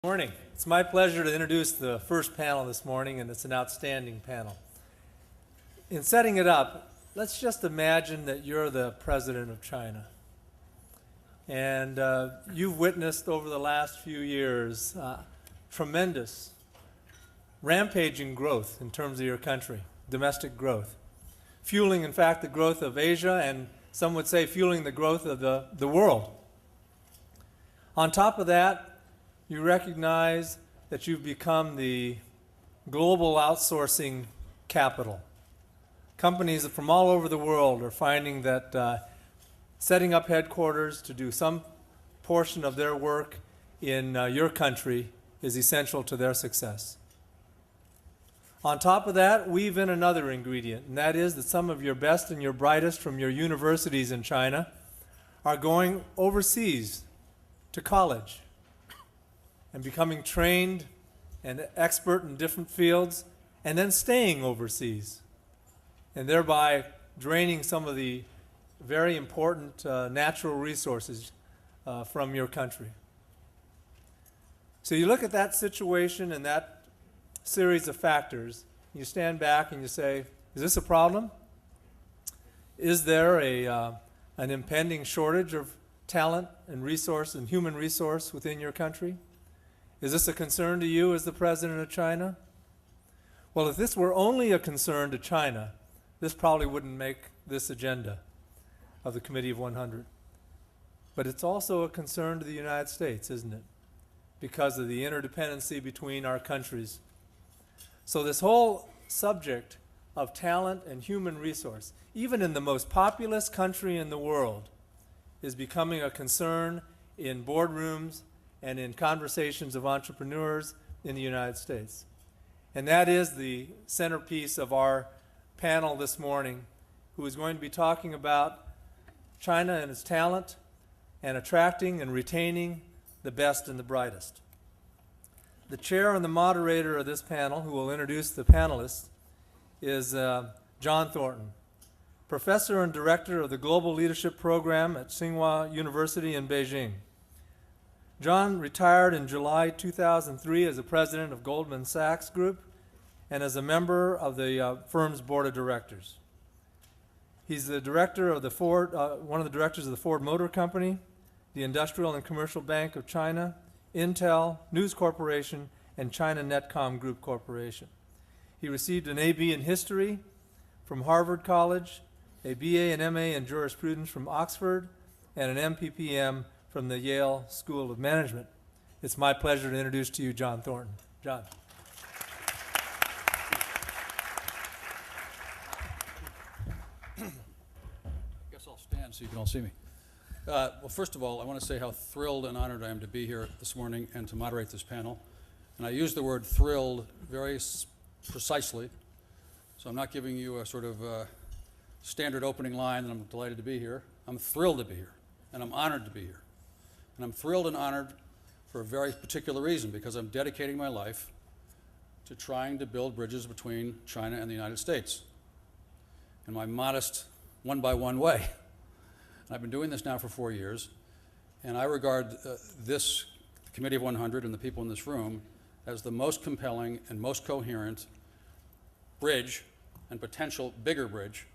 Morning. It's my pleasure to introduce the first panel this morning, and it's an outstanding panel. In setting it up, let's just imagine that you're the president of China. And you've witnessed over the last few years tremendous, rampaging growth in terms of your country, domestic growth, fueling, in fact, the growth of Asia, and some would say fueling the growth of the world. On top of that, you recognize that you've become the global outsourcing capital. Companies from all over the world are finding that setting up headquarters to do some portion of their work in your country is essential to their success. On top of that, weave in another ingredient, and that is that some of your best and your brightest from your universities in China are going overseas to college and becoming trained and expert in different fields, and then staying overseas, and thereby draining some of the very important natural resources from your country. So you look at that situation and that series of factors, you stand back and you say, is this a problem? Is there an impending shortage of talent and resource and human resource within your country? Is this a concern to you as the president of China? Well, if this were only a concern to China, this probably wouldn't make this agenda of the Committee of 100. But it's also a concern to the United States, isn't it? Because of the interdependency between our countries. So this whole subject of talent and human resource, even in the most populous country in the world, is becoming a concern in boardrooms and in conversations of entrepreneurs in the United States. And that is the centerpiece of our panel this morning, who is going to be talking about China and its talent and attracting and retaining the best and the brightest. The chair and the moderator of this panel, who will introduce the panelists, is John Thornton, professor and director of the Global Leadership Program at Tsinghua University in Beijing. John retired in July 2003 as the president of Goldman Sachs Group and as a member of the firm's board of directors. He's the director of the one of the directors of the Ford Motor Company, the Industrial and Commercial Bank of China, Intel, News Corporation, and China Netcom Group Corporation. He received an AB in History from Harvard College, a BA and MA in Jurisprudence from Oxford, and an MPPM from the Yale School of Management. It's my pleasure to introduce to you John Thornton. John. I guess I'll stand so you can all see me. Well, first of all, I want to say how thrilled and honored I am to be here this morning and to moderate this panel. And I use the word thrilled very precisely, so I'm not giving you a sort of standard opening line that I'm delighted to be here. I'm thrilled to be here, and I'm honored to be here. And I'm thrilled and honored for a very particular reason, because I'm dedicating my life to trying to build bridges between China and the United States in my modest one-by-one way. And I've been doing this now for 4 years, and I regard this Committee of 100 and the people in this room as the most compelling and most coherent bridge and potential bigger bridge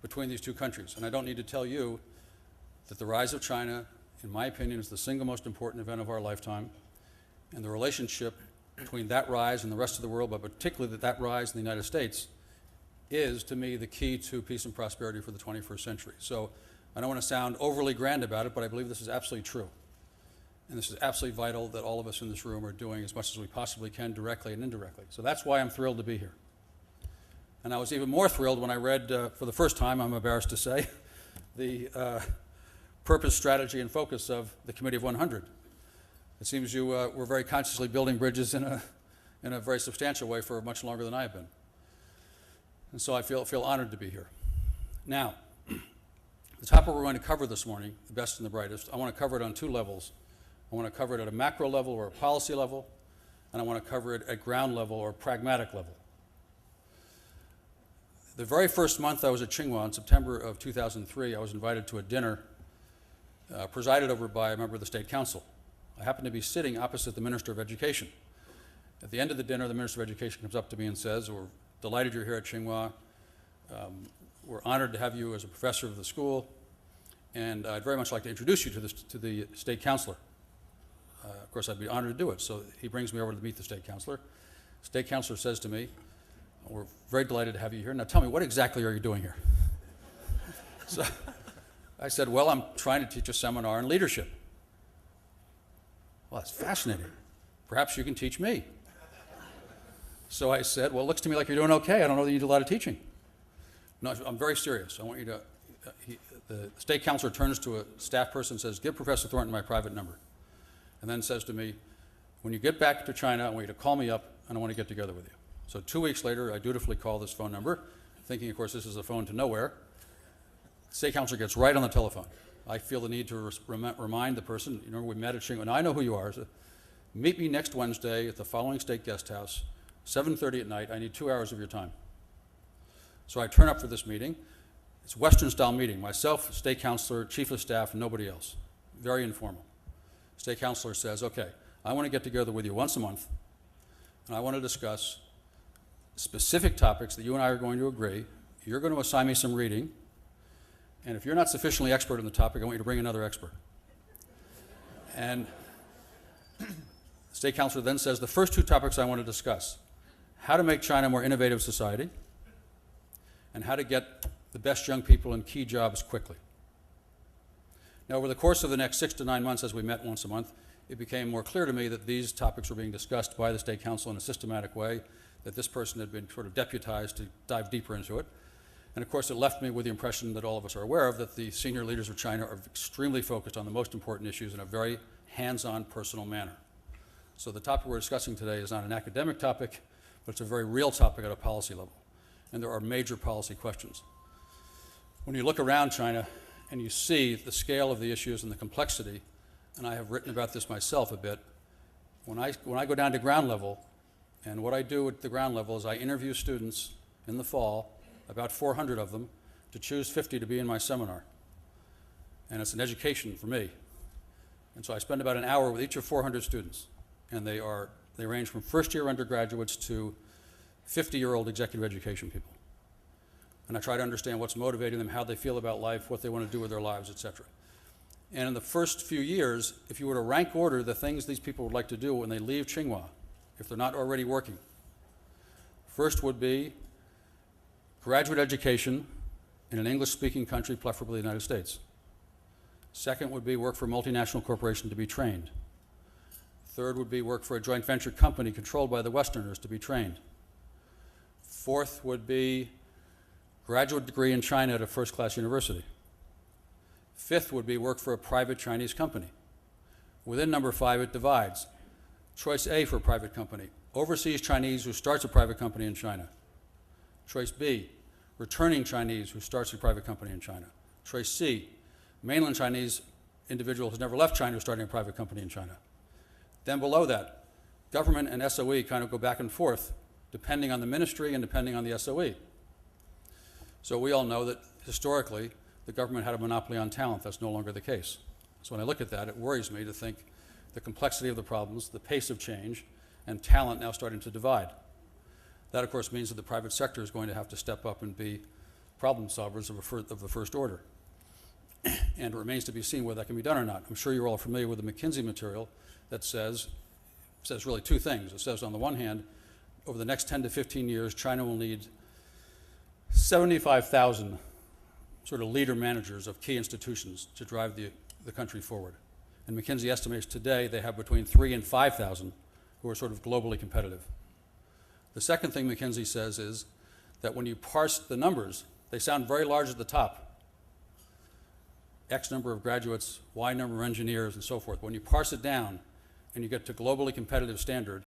between these two countries. And I don't need to tell you that the rise of China, in my opinion, is the single most important event of our lifetime, and the relationship between that rise and the rest of the world, but particularly that rise in the United States, is, to me, the key to peace and prosperity for the 21st century. So I don't want to sound overly grand about it, but I believe this is absolutely true. And this is absolutely vital that all of us in this room are doing as much as we possibly can, directly and indirectly. So that's why I'm thrilled to be here. And I was even more thrilled when I read, for the first time, I'm embarrassed to say, the purpose, strategy, and focus of the Committee of 100. It seems you were very consciously building bridges in a very substantial way for much longer than I have been. And so I feel honored to be here. Now, the topic we're going to cover this morning, the best and the brightest, I want to cover it on two levels. I want to cover it at a macro level or a policy level, and I want to cover it at ground level or pragmatic level. The very first month I was at Tsinghua, in September of 2003, I was invited to a dinner presided over by a member of the State Council. I happened to be sitting opposite the Minister of Education. At the end of the dinner, the Minister of Education comes up to me and says, "We're delighted you're here at Tsinghua. We're honored to have you as a professor of the school, and I'd very much like to introduce you to the state counselor." Of course, I'd be honored to do it. So he brings me over to meet the state counselor. State counselor says to me, "We're very delighted to have you here. Now tell me, what exactly are you doing here?" So I said, "Well, I'm trying to teach a seminar on leadership." "Well, that's fascinating. Perhaps you can teach me." So I said, "Well, it looks to me like you're doing okay. I don't know that you do a lot of teaching." "No, I'm very serious. I want you to," the state counselor turns to a staff person and says, "Give Professor Thornton my private number." And then says to me, "When you get back to China, I want you to call me up and I want to get together with you." So 2 weeks later, I dutifully call this phone number, thinking, of course, this is a phone to nowhere. The state counselor gets right on the telephone. I feel the need to remind the person, "You know, we met at Tsinghua. Now I know who you are. So meet me next Wednesday at the following state guest house, 7:30 at night. I need 2 hours of your time." So I turn up for this meeting. It's Western-style meeting. Myself, state counselor, chief of staff, and nobody else. Very informal. State counselor says, "Okay, I want to get together with you once a month, and I want to discuss specific topics that you and I are going to agree. You're going to assign me some reading, and if you're not sufficiently expert on the topic, I want you to bring another expert." And the state counselor then says, "The first 2 topics I want to discuss: how to make China a more innovative society, and how to get the best young people in key jobs quickly." Now, over the course of the next 6 to 9 months, as we met once a month, it became more clear to me that these topics were being discussed by the state council in a systematic way, that this person had been sort of deputized to dive deeper into it. And of course, it left me with the impression that all of us are aware of, that the senior leaders of China are extremely focused on the most important issues in a very hands-on, personal manner. So the topic we're discussing today is not an academic topic, but it's a very real topic at a policy level. And there are major policy questions. When you look around China and you see the scale of the issues and the complexity, and I have written about this myself a bit, when I go down to ground level, and what I do at the ground level is I interview students in the fall, about 400 of them, to choose 50 to be in my seminar. And it's an education for me. And so I spend about an hour with each of 400 students, and they range from first-year undergraduates to 50-year-old executive education people. And I try to understand what's motivating them, how they feel about life, what they want to do with their lives, etc. And in the first few years, if you were to rank order the things these people would like to do when they leave Tsinghua, if they're not already working, first would be graduate education in an English-speaking country, preferably the United States. Second would be work for a multinational corporation to be trained. Third would be work for a joint venture company controlled by the Westerners to be trained. Fourth would be graduate degree in China at a first-class university. Fifth would be work for a private Chinese company. Within number 5, it divides. Choice A for a private company: overseas Chinese who starts a private company in China. Choice B, returning Chinese who starts a private company in China. Choice C, mainland Chinese individual who's never left China who's starting a private company in China. Then below that, government and SOE kind of go back and forth depending on the ministry and depending on the SOE. So we all know that historically the government had a monopoly on talent. That's no longer the case. So when I look at that, it worries me to think the complexity of the problems, the pace of change, and talent now starting to divide. That, of course, means that the private sector is going to have to step up and be problem solvers of the first order. And it remains to be seen whether that can be done or not. I'm sure you're all familiar with the McKinsey material that says really 2 things. It says, on the one hand, over the next 10 to 15 years, China will need 75,000 sort of leader managers of key institutions to drive the country forward. And McKinsey estimates today they have between 3,000 and 5,000 who are sort of globally competitive. The second thing McKinsey says is that when you parse the numbers, they sound very large at the top. X number of graduates, Y number of engineers, and so forth. When you parse it down and you get to globally competitive standard,